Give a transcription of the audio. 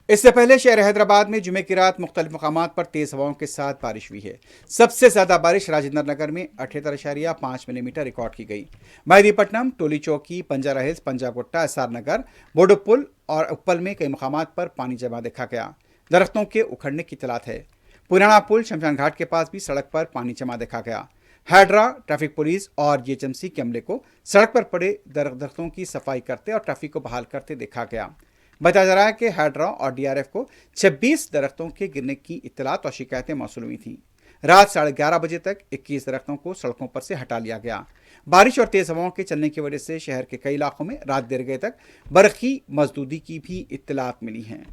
इससे पहले शहर हैदराबाद में जुमे की रात मुख्तलिफ मकामात पर तेज हवाओं के साथ बारिश हुई है। सबसे ज्यादा बारिश राजेंद्र नगर में 78.5 मिलीमीटर रिकॉर्ड की गई। मेहदीपट्टनम, टोली चौकी, पंजारा हिल्स, पंजाब गुट्टा, एसआर नगर, बोडोपुल और उप्पल में कई मकामात पर पानी जमा देखा गया। दरख्तों के उखड़ने की इतलात है। पुराना पुल शमशान घाट के पास भी सड़क पर पानी जमा देखा गया। हैड्रा, ट्रैफिक पुलिस और जीएचएमसी के अमले को सड़क पर पड़े दरख्तों की सफाई करते और ट्रैफिक को बहाल करते देखा गया। बताया जा रहा है कि हैड्रा और डीआरएफ को 26 दरख्तों के गिरने की इत्तलात और शिकायतें मौसूल हुई थी। रात 11:30 बजे तक 21 दरख्तों को सड़कों पर से हटा लिया गया। बारिश और तेज हवाओं के चलने की वजह से शहर के कई इलाकों में रात देर गए तक बरखी मजदूदी की भी इत्तलात मिली हैं।